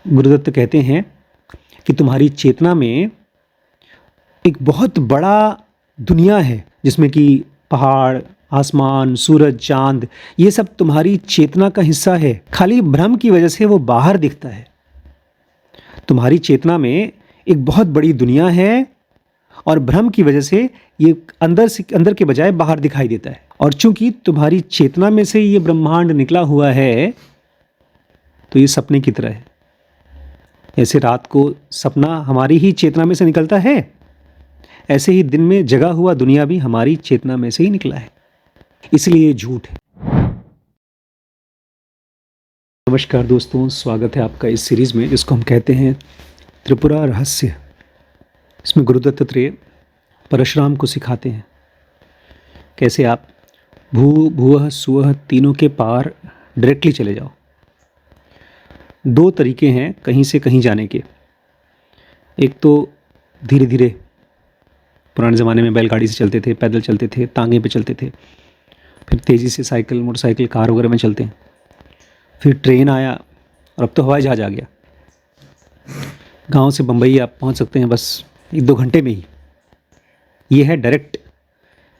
गुरुदत्त कहते हैं कि तुम्हारी चेतना में एक बहुत बड़ा दुनिया है, जिसमें कि पहाड़, आसमान, सूरज, चांद, ये सब तुम्हारी चेतना का हिस्सा है। खाली भ्रम की वजह से वो बाहर दिखता है। तुम्हारी चेतना में एक बहुत बड़ी दुनिया है और भ्रम की वजह से ये अंदर के बजाय बाहर दिखाई देता है। और चूंकि तुम्हारी चेतना में से ये ब्रह्मांड निकला हुआ है, तो ये सपने की तरह है। ऐसे रात को सपना हमारी ही चेतना में से निकलता है, ऐसे ही दिन में जगा हुआ दुनिया भी हमारी चेतना में से ही निकला है, इसलिए ये झूठ है। नमस्कार दोस्तों, स्वागत है आपका इस सीरीज में जिसको हम कहते हैं त्रिपुरा रहस्य। इसमें गुरुदत्त त्रेय परशुराम को सिखाते हैं कैसे आप भू भुवः सुवः तीनों के पार डायरेक्टली चले जाओ। दो तरीके हैं कहीं से कहीं जाने के। एक तो धीरे धीरे, पुराने ज़माने में बैलगाड़ी से चलते थे, पैदल चलते थे, तांगे पे चलते थे, फिर तेज़ी से साइकिल, मोटरसाइकिल, कार वगैरह में चलते हैं, फिर ट्रेन आया और अब तो हवाई जहाज़ आ गया। गांव से बम्बई आप पहुंच सकते हैं बस 1-2 घंटे में ही। ये है डायरेक्ट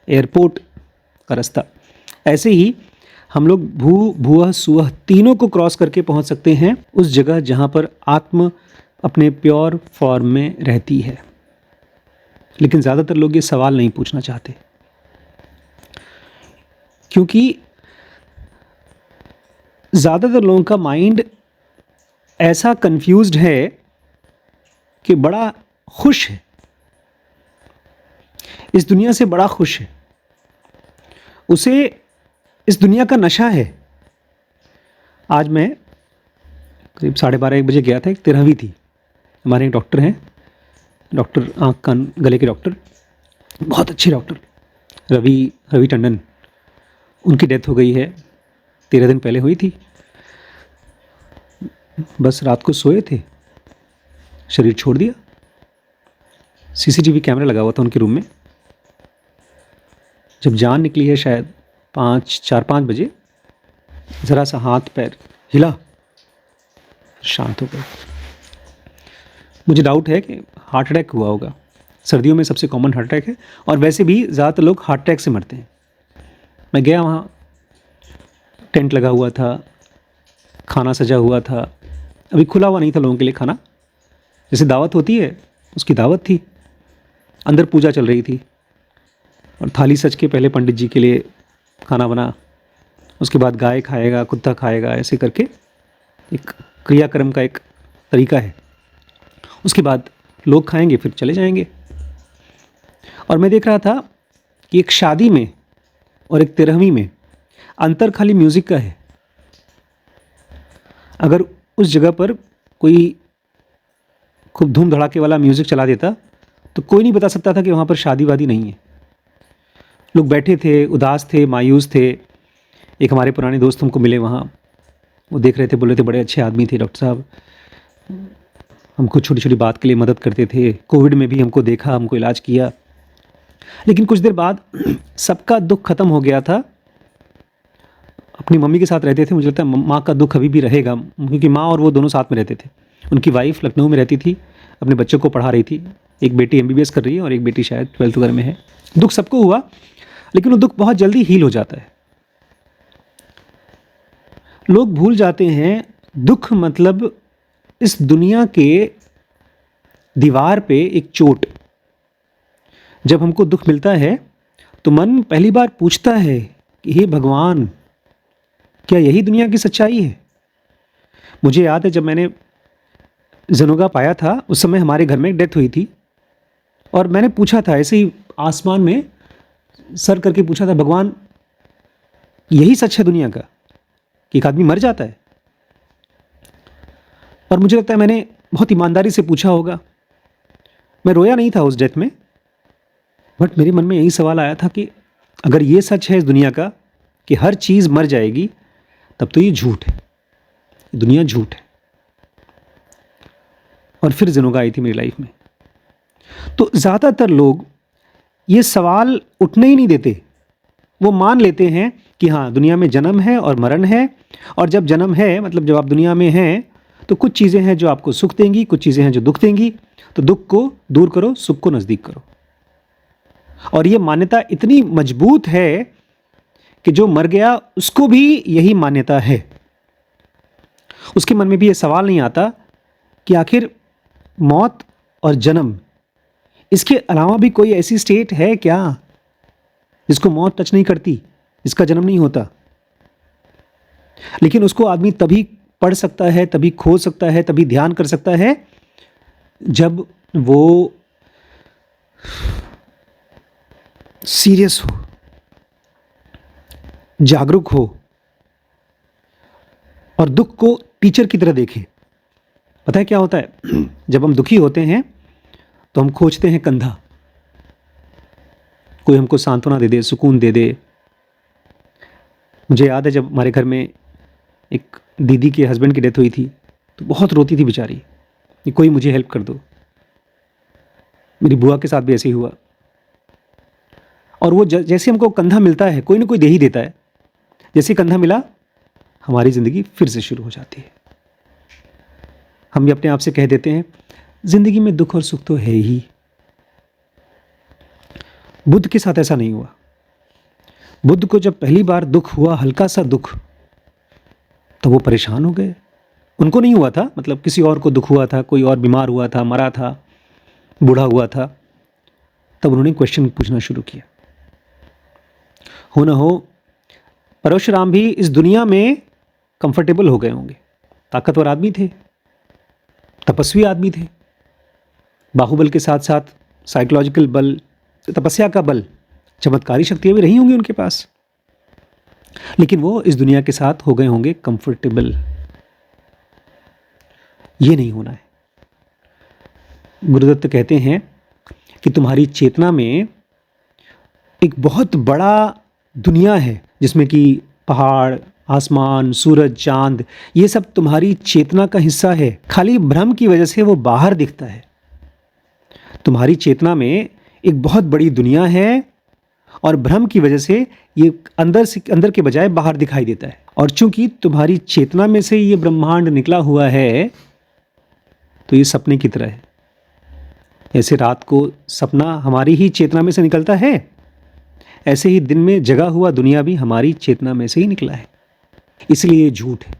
एयरपोर्ट का रास्ता। ऐसे ही हम लोग भू भुवः सुवः तीनों को क्रॉस करके पहुंच सकते हैं उस जगह जहां पर आत्म अपने प्योर फॉर्म में रहती है। लेकिन ज़्यादातर लोग ये सवाल नहीं पूछना चाहते, क्योंकि ज़्यादातर लोगों का माइंड ऐसा कंफ्यूज्ड है कि बड़ा खुश है, इस दुनिया से बड़ा खुश है, उसे इस दुनिया का नशा है। आज मैं करीब 12:30-1 बजे गया था। एक 13वीं थी। हमारे एक डॉक्टर हैं, डॉक्टर आँख कान गले के डॉक्टर, बहुत अच्छे डॉक्टर, रवि टंडन। उनकी डेथ हो गई है, 13 दिन पहले हुई थी। बस रात को सोए थे, शरीर छोड़ दिया। सीसीटीवी कैमरा लगा हुआ था उनके रूम में। जब जान निकली है शायद 4-5 बजे, ज़रा सा हाथ पैर हिला, शांत हो गए। मुझे डाउट है कि हार्ट अटैक हुआ होगा। सर्दियों में सबसे कॉमन हार्ट अटैक है, और वैसे भी ज़्यादातर लोग हार्ट अटैक से मरते हैं। मैं गया, वहाँ टेंट लगा हुआ था, खाना सजा हुआ था, अभी खुला हुआ नहीं था लोगों के लिए खाना। जैसे दावत होती है उसकी दावत थी, अंदर पूजा चल रही थी, और थाली सज के पहले पंडित जी के लिए खाना बना, उसके बाद गाय खाएगा, कुत्ता खाएगा, ऐसे करके एक क्रियाक्रम का एक तरीका है। उसके बाद लोग खाएंगे, फिर चले जाएंगे। और मैं देख रहा था कि एक शादी में और एक 13वीं में अंतर खाली म्यूज़िक का है। अगर उस जगह पर कोई खूब धूम धड़ाके वाला म्यूज़िक चला देता तो कोई नहीं बता सकता था कि वहाँ पर शादी वादी नहीं है। लोग बैठे थे, उदास थे, मायूस थे। एक हमारे पुराने दोस्त हमको मिले वहाँ, वो देख रहे थे, बोल रहे थे बड़े अच्छे आदमी थे डॉक्टर साहब, हमको छोटी छोटी बात के लिए मदद करते थे, कोविड में भी हमको देखा, हमको इलाज किया। लेकिन कुछ देर बाद सबका दुख खत्म हो गया था। अपनी मम्मी के साथ रहते थे, मुझे लगता है माँ का दुख अभी भी रहेगा, क्योंकि माँ और वो दोनों साथ में रहते थे। उनकी वाइफ लखनऊ में रहती थी, अपने बच्चों को पढ़ा रही थी। एक बेटी MBBS कर रही है और एक बेटी शायद 12th वगैरह में है। दुख सबको हुआ, लेकिन वो दुख बहुत जल्दी हील हो जाता है। लोग भूल जाते हैं दुख मतलब इस दुनिया के दीवार पे एक चोट। जब हमको दुख मिलता है तो मन पहली बार पूछता है कि हे भगवान, क्या यही दुनिया की सच्चाई है? मुझे याद है जब मैंने जनुगा पाया था, उस समय हमारे घर में एक डेथ हुई थी, और मैंने पूछा था ऐसे ही आसमान में सर करके पूछा था, भगवान यही सच है दुनिया का कि एक आदमी मर जाता है? और मुझे लगता है मैंने बहुत ईमानदारी से पूछा होगा। मैं रोया नहीं था उस डेथ में, बट मेरे मन में यही सवाल आया था कि अगर ये सच है इस दुनिया का कि हर चीज़ मर जाएगी, तब तो ये झूठ है, दुनिया झूठ है। और फिर ज़नुगा आई थी मेरी लाइफ में। तो ज़्यादातर लोग ये सवाल उठने ही नहीं देते। वो मान लेते हैं कि हाँ, दुनिया में जन्म है और मरण है, और जब जन्म है मतलब जब आप दुनिया में हैं तो कुछ चीज़ें हैं जो आपको सुख देंगी, कुछ चीज़ें हैं जो दुख देंगी। तो दुख को दूर करो, सुख को नज़दीक करो। और ये मान्यता इतनी मजबूत है कि जो मर गया उसको भी यही मान्यता है। उसके मन में भी ये सवाल नहीं आता कि आखिर मौत और जन्म, इसके अलावा भी कोई ऐसी स्टेट है क्या जिसको मौत टच नहीं करती, जिसका जन्म नहीं होता। लेकिन उसको आदमी तभी पढ़ सकता है, तभी खोज सकता है, तभी ध्यान कर सकता है जब वो सीरियस हो, जागरूक हो और दुख को टीचर की तरह देखे। पता है क्या होता है, जब हम दुखी होते हैं तो हम खोजते हैं कंधा, कोई हमको सांत्वना दे दे, सुकून दे दे। मुझे याद है जब हमारे घर में एक दीदी के हस्बैंड की डेथ हुई थी तो बहुत रोती थी बेचारी कि कोई मुझे हेल्प कर दो। मेरी बुआ के साथ भी ऐसे ही हुआ। और वो जैसे हमको कंधा मिलता है, कोई ना कोई दे ही देता है। जैसे कंधा मिला, हमारी ज़िंदगी फिर से शुरू हो जाती है। हम भी अपने आप से कह देते हैं ज़िंदगी में दुख और सुख तो है ही। बुद्ध के साथ ऐसा नहीं हुआ। बुद्ध को जब पहली बार दुख हुआ, हल्का सा दुख, तो वो परेशान हो गए। उनको नहीं हुआ था, मतलब किसी और को दुख हुआ था, कोई और बीमार हुआ था, मरा था, बूढ़ा हुआ था। तब उन्होंने क्वेश्चन पूछना शुरू किया। हो ना हो परशुराम भी इस दुनिया में कंफर्टेबल हो गए होंगे। ताकतवर आदमी थे, तपस्वी आदमी थे, बाहुबल के साथ साथ साइकोलॉजिकल बल, तपस्या का बल, चमत्कारी शक्तियां भी रही होंगी उनके पास। लेकिन वो इस दुनिया के साथ हो गए होंगे कंफर्टेबल। ये नहीं होना है। गुरुदत्त कहते हैं कि तुम्हारी चेतना में एक बहुत बड़ा दुनिया है जिसमें कि पहाड़, आसमान, सूरज, चांद, ये सब तुम्हारी चेतना का हिस्सा है। खाली भ्रम की वजह से वो बाहर दिखता है। तुम्हारी चेतना में एक बहुत बड़ी दुनिया है और भ्रम की वजह से ये अंदर के बजाय बाहर दिखाई देता है। और चूंकि तुम्हारी चेतना में से ये ब्रह्मांड निकला हुआ है तो ये सपने की तरह है। ऐसे रात को सपना हमारी ही चेतना में से निकलता है, ऐसे ही दिन में जगा हुआ दुनिया भी हमारी चेतना में से ही निकला है। इसलिए ये झूठ है।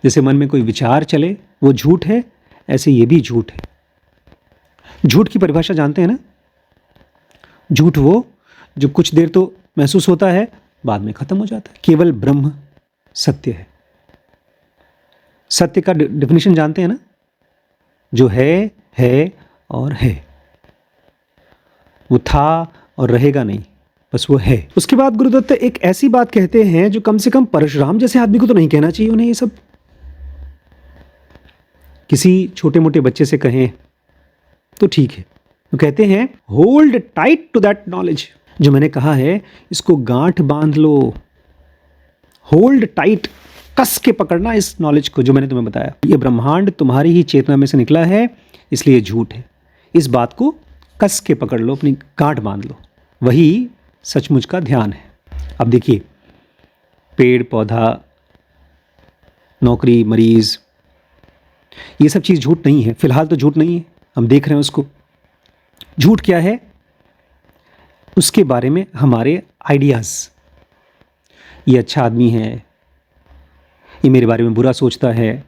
जैसे मन में कोई विचार चले वो झूठ है, ऐसे ये भी झूठ है। झूठ की परिभाषा जानते हैं ना? झूठ वो जो कुछ देर तो महसूस होता है, बाद में खत्म हो जाता है। केवल ब्रह्म सत्य है। सत्य का डेफिनेशन जानते हैं ना? जो है और है। वो था और रहेगा नहीं, बस वो है। उसके बाद गुरुदत्त एक ऐसी बात कहते हैं जो कम से कम परशुराम जैसे आदमी को तो नहीं कहना चाहिए उन्हें। ये सब किसी छोटे मोटे बच्चे से कहें तो ठीक है। तो कहते हैं hold tight to that knowledge. जो मैंने कहा है इसको गांठ बांध लो। होल्ड टाइट, कस के पकड़ना इस नॉलेज को जो मैंने तुम्हें बताया। ये ब्रह्मांड तुम्हारी ही चेतना में से निकला है, इसलिए झूठ है। इस बात को कस के पकड़ लो, अपनी गांठ बांध लो। वही सचमुच का ध्यान है। अब देखिए, पेड़ पौधा, नौकरी, मरीज, ये सब चीज़ झूठ नहीं है। फिलहाल तो झूठ नहीं है, हम देख रहे हैं उसको। झूठ क्या है? उसके बारे में हमारे आइडियाज़। ये अच्छा आदमी है, ये मेरे बारे में बुरा सोचता है।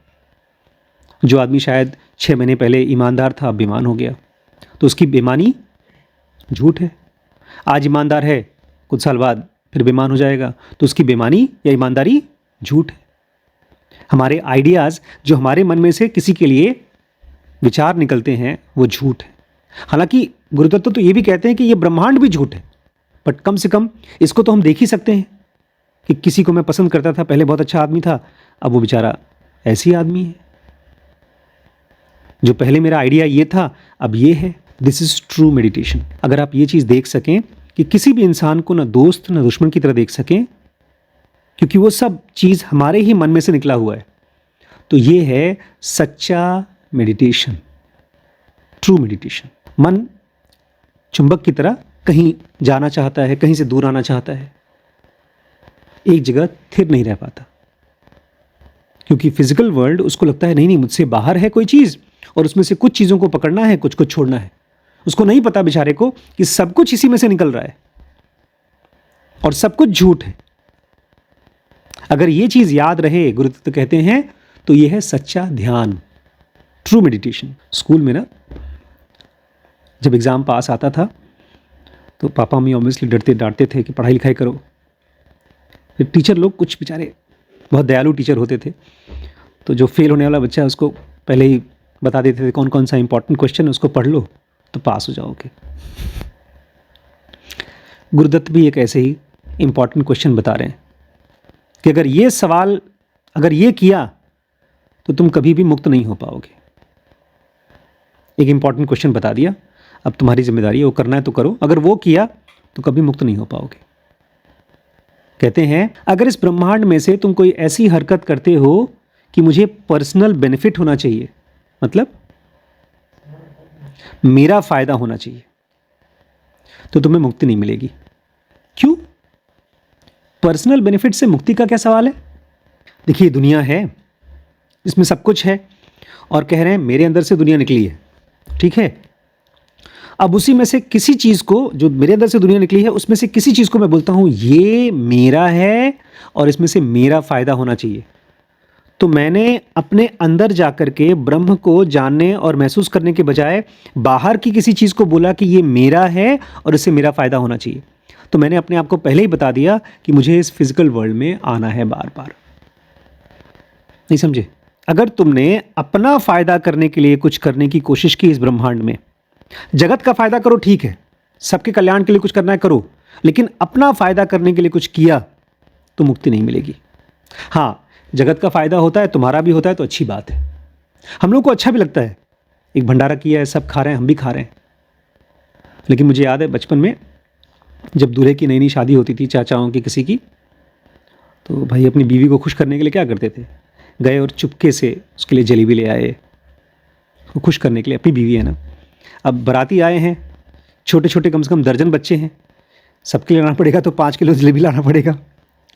जो आदमी शायद 6 महीने पहले ईमानदार था, अब बेईमान हो गया, तो उसकी बेईमानी झूठ है। आज ईमानदार है, कुछ साल बाद फिर बेईमान हो जाएगा, तो उसकी बेईमानी या ईमानदारी झूठ है। हमारे आइडियाज़ जो हमारे मन में से किसी के लिए विचार निकलते हैं, वो झूठ है। हालांकि गुरुदत्त तो ये भी कहते हैं कि ये ब्रह्मांड भी झूठ है, बट कम से कम इसको तो हम देख ही सकते हैं कि किसी को मैं पसंद करता था, पहले बहुत अच्छा आदमी था, अब वो बेचारा ऐसी आदमी है। जो पहले मेरा आइडिया ये था, अब ये है। This is true meditation. अगर आप ये चीज़ देख सकें कि किसी भी इंसान को ना दोस्त ना दुश्मन की तरह देख सकें, क्योंकि वो सब चीज़ हमारे ही मन में से निकला हुआ है, तो ये है सच्चा मेडिटेशन, ट्रू मेडिटेशन। मन चुंबक की तरह कहीं जाना चाहता है, कहीं से दूर आना चाहता है, एक जगह स्थिर नहीं रह पाता। क्योंकि फिजिकल वर्ल्ड उसको लगता है नहीं नहीं मुझसे बाहर है कोई चीज़ और उसमें से कुछ चीज़ों को पकड़ना है, कुछ को छोड़ना है। उसको नहीं पता बेचारे को कि सब कुछ इसी में से निकल रहा है और सब कुछ झूठ है। अगर ये चीज़ याद रहे, गुरुदत्त कहते हैं, तो ये है सच्चा ध्यान, ट्रू मेडिटेशन। स्कूल में ना जब एग्ज़ाम पास आता था तो पापा मम्मी ऑब्वियसली डरते डांटते थे कि पढ़ाई लिखाई करो। फिर टीचर लोग कुछ बेचारे बहुत दयालु टीचर होते थे, तो जो फेल होने वाला बच्चा है उसको पहले ही बता देते थे कौन कौन सा इंपॉर्टेंट क्वेश्चन है, उसको पढ़ लो तो पास हो जाओगे। गुरुदत्त भी एक ऐसे ही इंपॉर्टेंट क्वेश्चन बता रहे हैं कि अगर ये सवाल अगर ये किया तो तुम कभी भी मुक्त नहीं हो पाओगे। एक इंपॉर्टेंट क्वेश्चन बता दिया, अब तुम्हारी जिम्मेदारी है, वो करना है तो करो, अगर वो किया तो कभी मुक्त नहीं हो पाओगे। कहते हैं अगर इस ब्रह्मांड में से तुम कोई ऐसी हरकत करते हो कि मुझे पर्सनल बेनिफिट होना चाहिए, मतलब मेरा फायदा होना चाहिए, तो तुम्हें मुक्ति नहीं मिलेगी। क्यों? पर्सनल बेनिफिट से मुक्ति का क्या सवाल है? देखिए दुनिया है, इसमें सब कुछ है और कह रहे हैं मेरे अंदर से दुनिया निकली है, ठीक है। अब उसी में से किसी चीज़ को, जो मेरे अंदर से दुनिया निकली है, उसमें से किसी चीज़ को मैं बोलता हूँ ये मेरा है और इसमें से मेरा फायदा होना चाहिए। तो मैंने अपने अंदर जाकर के ब्रह्म को जानने और महसूस करने के बजाय बाहर की किसी चीज़ को बोला कि ये मेरा है और इससे मेरा फ़ायदा होना चाहिए। तो मैंने अपने आप को पहले ही बता दिया कि मुझे इस फिजिकल वर्ल्ड में आना है बार बार। नहीं समझे? अगर तुमने अपना फ़ायदा करने के लिए कुछ करने की कोशिश की इस ब्रह्मांड में, जगत का फ़ायदा करो ठीक है, सबके कल्याण के लिए कुछ करना है करो, लेकिन अपना फ़ायदा करने के लिए कुछ किया तो मुक्ति नहीं मिलेगी। हाँ, जगत का फ़ायदा होता है, तुम्हारा भी होता है तो अच्छी बात है, हम लोग को अच्छा भी लगता है। एक भंडारा किया है, सब खा रहे हैं, हम भी खा रहे हैं। लेकिन मुझे याद है बचपन में जब दूल्हे की नई नई शादी होती थी चाचाओं की किसी की, तो भाई अपनी बीवी को खुश करने के लिए क्या करते थे, गए और चुपके से उसके लिए जलेबी ले आए, वो खुश करने के लिए, अपनी बीवी है ना। अब बाराती आए हैं, छोटे छोटे कम से कम दर्जन बच्चे हैं, सबके लिए लाना पड़ेगा तो 5 किलो जलेबी लाना पड़ेगा।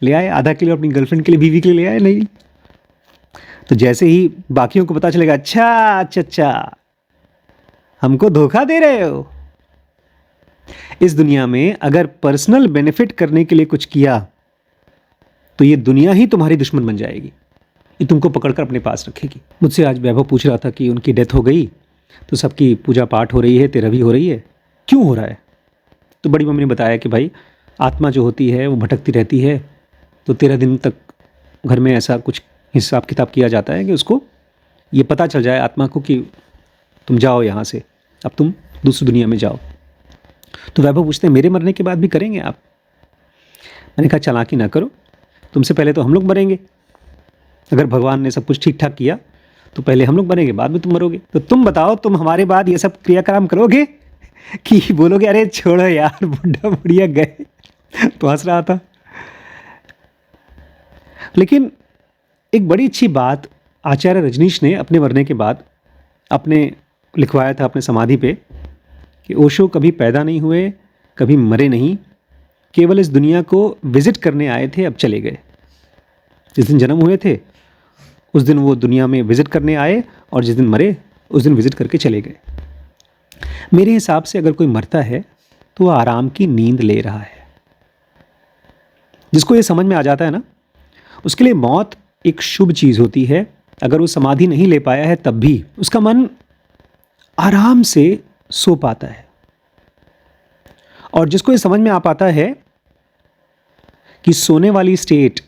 ले आए, आधा किलो अपनी गर्लफ्रेंड के लिए, बीवी के लिए ले आए नहीं। तो जैसे ही बाकियों को पता चलेगा अच्छा अच्छा अच्छा हमको धोखा दे रहे हो। इस दुनिया में अगर पर्सनल बेनिफिट करने के लिए कुछ किया तो ये दुनिया ही तुम्हारी दुश्मन बन जाएगी, ये तुमको पकड़कर अपने पास रखेगी। मुझसे आज वैभव पूछ रहा था कि उनकी डेथ हो गई तो सबकी पूजा पाठ हो रही है, तेरा भी हो रही है, क्यों हो रहा है? तो बड़ी मम्मी ने बताया कि भाई आत्मा जो होती है वो भटकती रहती है, तो 13 दिन तक घर में ऐसा कुछ हिसाब किताब किया जाता है कि उसको ये पता चल जाए आत्मा को कि तुम जाओ यहाँ से, अब तुम दूसरी दुनिया में जाओ। तो वैभव पूछते हैं मेरे मरने के बाद भी करेंगे आप? मैंने कहा चालाकी ना करो, तुमसे पहले तो हम लोग मरेंगे। अगर भगवान ने सब कुछ ठीक ठाक किया तो पहले हम लोग मरेंगे, बाद में तुम मरोगे। तो तुम बताओ, तुम हमारे बाद ये सब क्रियाक्रम करोगे कि बोलोगे अरे छोड़ो यार बुढ़ा बुढ़िया गए? तो हंस रहा था। लेकिन एक बड़ी अच्छी बात आचार्य रजनीश ने अपने मरने के बाद अपने लिखवाया था अपने समाधि पे कि ओशो कभी पैदा नहीं हुए, कभी मरे नहीं, केवल इस दुनिया को विजिट करने आए थे, अब चले गए। जिस दिन जन्म हुए थे उस दिन वो दुनिया में विजिट करने आए और जिस दिन मरे उस दिन विजिट करके चले गए। मेरे हिसाब से अगर कोई मरता है तो वो आराम की नींद ले रहा है। जिसको ये समझ में आ जाता है ना, उसके लिए मौत एक शुभ चीज़ होती है। अगर वो समाधि नहीं ले पाया है तब भी उसका मन आराम से सो पाता है। और जिसको ये समझ में आ पाता है कि सोने वाली स्टेट,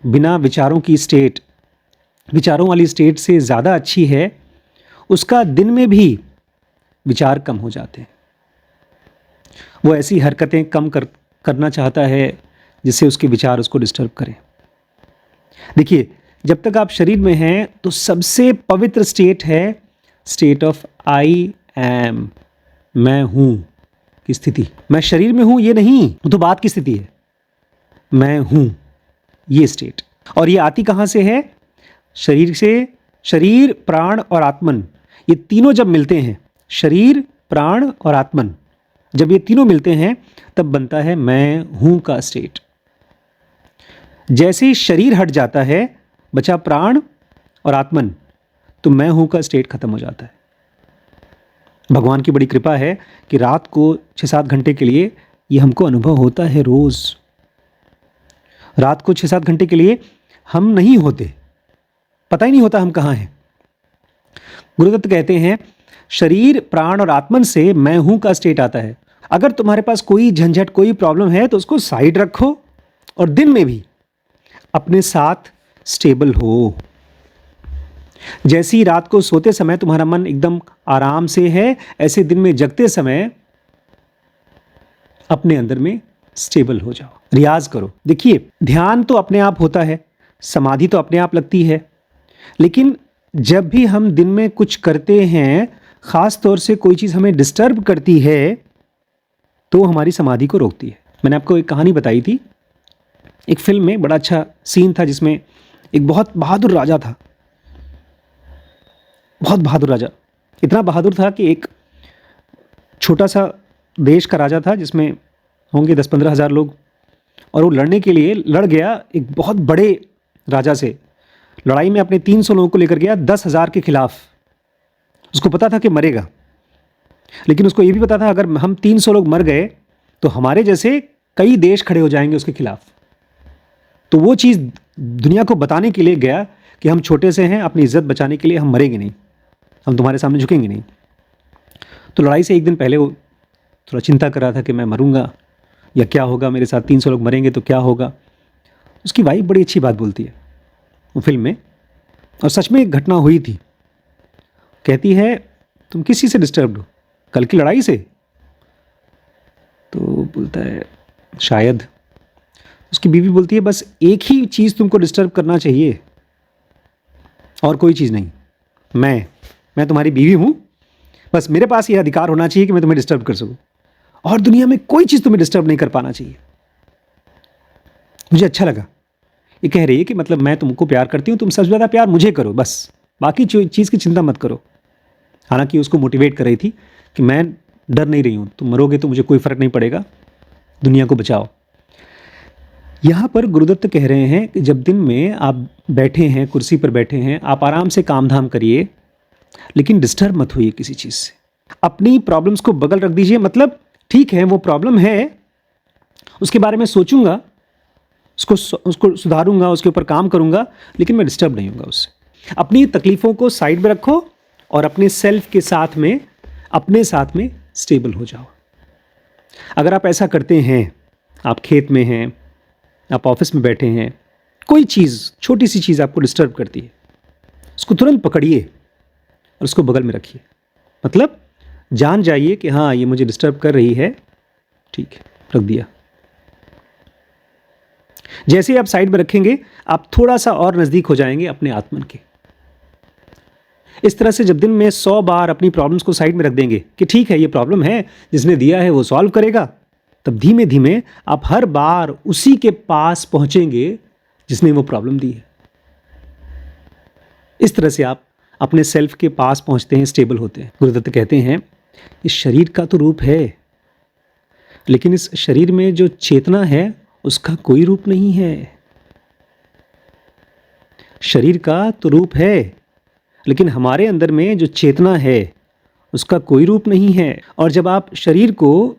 बिना विचारों की स्टेट, विचारों वाली स्टेट से ज़्यादा अच्छी है, उसका दिन में भी विचार कम हो जाते हैं। वो ऐसी हरकतें कम करना चाहता है जिससे उसके विचार उसको डिस्टर्ब करें। देखिए, जब तक आप शरीर में हैं तो सबसे पवित्र स्टेट है स्टेट ऑफ आई एम, मैं हूं की स्थिति। मैं शरीर में हूं ये नहीं, वो तो बात की स्थिति है, मैं हूं ये स्टेट। और ये आती कहां से है? शरीर से। शरीर, प्राण और आत्मन, ये तीनों जब मिलते हैं, शरीर, प्राण और आत्मन जब ये तीनों मिलते हैं तब बनता है मैं हूं का स्टेट। जैसे ही शरीर हट जाता है बचा प्राण और आत्मन, तो मैं हूं का स्टेट खत्म हो जाता है। भगवान की बड़ी कृपा है कि रात को 6-7 घंटे के लिए ये हमको अनुभव होता है। रोज रात को 6-7 घंटे के लिए हम नहीं होते, पता ही नहीं होता हम कहाँ हैं। गुरुदत्त कहते हैं शरीर प्राण और आत्मन से मैं हूं का स्टेट आता है। अगर तुम्हारे पास कोई झंझट कोई प्रॉब्लम है तो उसको साइड रखो और दिन में भी अपने साथ स्टेबल हो। जैसी रात को सोते समय तुम्हारा मन एकदम आराम से है, ऐसे दिन में जगते समय अपने अंदर में स्टेबल हो जाओ, रियाज करो। देखिए ध्यान तो अपने आप होता है, समाधि तो अपने आप लगती है, लेकिन जब भी हम दिन में कुछ करते हैं, खास तौर से कोई चीज़ हमें डिस्टर्ब करती है, तो हमारी समाधि को रोकती है। मैंने आपको एक कहानी बताई थी, एक फिल्म में बड़ा अच्छा सीन था जिसमें एक बहुत बहादुर राजा था, बहुत बहादुर राजा, इतना बहादुर था कि एक छोटा सा देश का राजा था जिसमें होंगे 10-15 हज़ार लोग, और वो लड़ने के लिए लड़ गया एक बहुत बड़े राजा से। लड़ाई में अपने 300 लोगों को लेकर गया 10,000 के खिलाफ। उसको पता था कि मरेगा, लेकिन उसको ये भी पता था अगर हम 300 लोग मर गए तो हमारे जैसे कई देश खड़े हो जाएंगे उसके खिलाफ। तो वो चीज़ दुनिया को बताने के लिए गया कि हम छोटे से हैं, अपनी इज्जत बचाने के लिए हम मरेंगे नहीं, हम तुम्हारे सामने झुकेंगे नहीं। तो लड़ाई से एक दिन पहले वो थोड़ा चिंता कर रहा था कि मैं मरूंगा या क्या होगा, मेरे साथ 300 लोग मरेंगे तो क्या होगा। उसकी वाइफ बड़ी अच्छी बात बोलती है वो फिल्म में, और सच में एक घटना हुई थी। कहती है तुम किस चीज़ से डिस्टर्ब्ड हो, कल की लड़ाई से? तो बोलता है शायद। उसकी बीवी बोलती है बस एक ही चीज़ तुमको डिस्टर्ब करना चाहिए और कोई चीज़ नहीं। मैं तुम्हारी बीवी हूँ, बस मेरे पास ये अधिकार होना चाहिए कि मैं तुम्हें डिस्टर्ब कर सकूँ, और दुनिया में कोई चीज़ तुम्हें डिस्टर्ब नहीं कर पाना चाहिए। मुझे अच्छा लगा। ये कह रही है कि मतलब मैं तुमको प्यार करती हूँ, तुम सबसे ज़्यादा प्यार मुझे करो, बस बाकी चीज़ की चिंता मत करो। हालांकि उसको मोटिवेट कर रही थी कि मैं डर नहीं रही हूँ, तुम मरोगे तो मुझे कोई फ़र्क नहीं पड़ेगा, दुनिया को बचाओ। यहाँ पर गुरुदत्त कह रहे हैं कि जब दिन में आप बैठे हैं, कुर्सी पर बैठे हैं, आप आराम से काम धाम करिए, लेकिन डिस्टर्ब मत होइए किसी चीज़ से। अपनी प्रॉब्लम्स को बगल रख दीजिए। मतलब ठीक है वो प्रॉब्लम है, उसके बारे में सोचूंगा, उसको सुधारूंगा, उसके ऊपर काम करूंगा, लेकिन मैं डिस्टर्ब नहीं होऊंगा उससे। अपनी तकलीफ़ों को साइड में रखो और अपने सेल्फ के साथ में, अपने साथ में स्टेबल हो जाओ। अगर आप ऐसा करते हैं, आप खेत में हैं, आप ऑफिस में बैठे हैं, कोई चीज़ छोटी सी चीज़ आपको डिस्टर्ब करती है, उसको तुरंत पकड़िए और उसको बगल में रखिए। मतलब जान जाइए कि हाँ ये मुझे डिस्टर्ब कर रही है, ठीक है, रख दिया। जैसे ही आप साइड में रखेंगे, आप थोड़ा सा और नज़दीक हो जाएंगे अपने आत्मन के। इस तरह से जब दिन में 100 बार अपनी प्रॉब्लम्स को साइड में रख देंगे कि ठीक है ये प्रॉब्लम है, जिसने दिया है वो सॉल्व करेगा, तब धीमे धीमे आप हर बार उसी के पास पहुंचेंगे जिसने वो प्रॉब्लम दी है। इस तरह से आप अपने सेल्फ के पास पहुंचते हैं, स्टेबल होते हैं। गुरुदत्त कहते हैं इस शरीर का तो रूप है, लेकिन इस शरीर में जो चेतना है उसका कोई रूप नहीं है। शरीर का तो रूप है, लेकिन हमारे अंदर में जो चेतना है उसका कोई रूप नहीं है। और जब आप शरीर को,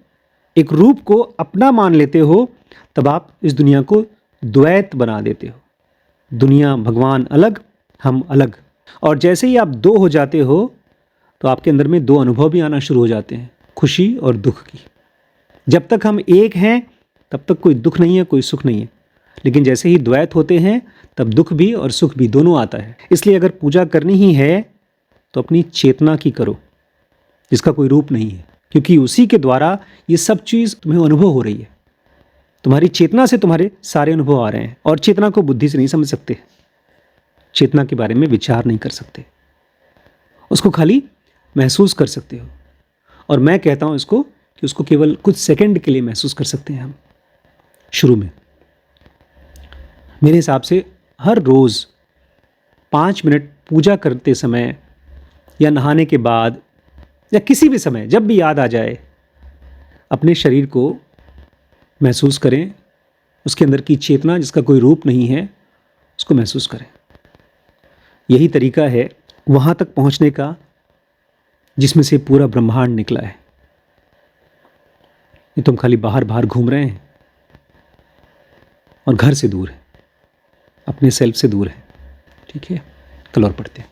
एक रूप को अपना मान लेते हो, तब आप इस दुनिया को द्वैत बना देते हो। दुनिया भगवान अलग, हम अलग। और जैसे ही आप दो हो जाते हो तो आपके अंदर में दो अनुभव भी आना शुरू हो जाते हैं, खुशी और दुख की। जब तक हम एक हैं तब तक कोई दुख नहीं है, कोई सुख नहीं है, लेकिन जैसे ही द्वैत होते हैं तब दुख भी और सुख भी दोनों आता है। इसलिए अगर पूजा करनी ही है तो अपनी चेतना की करो, जिसका कोई रूप नहीं है, क्योंकि उसी के द्वारा ये सब चीज़ तुम्हें अनुभव हो रही है। तुम्हारी चेतना से तुम्हारे सारे अनुभव आ रहे हैं, और चेतना को बुद्धि से नहीं समझ सकते, चेतना के बारे में विचार नहीं कर सकते, उसको खाली महसूस कर सकते हो। और मैं कहता हूँ इसको कि उसको केवल कुछ सेकंड के लिए महसूस कर सकते हैं हम शुरू में। मेरे हिसाब से हर रोज़ 5 मिनट पूजा करते समय या नहाने के बाद या किसी भी समय जब भी याद आ जाए, अपने शरीर को महसूस करें, उसके अंदर की चेतना जिसका कोई रूप नहीं है उसको महसूस करें। यही तरीका है वहाँ तक पहुँचने का जिसमें से पूरा ब्रह्मांड निकला है। ये तुम खाली बाहर बाहर घूम रहे हैं और घर से दूर है, अपने सेल्फ से दूर है। ठीक है, कल और पढ़ते हैं।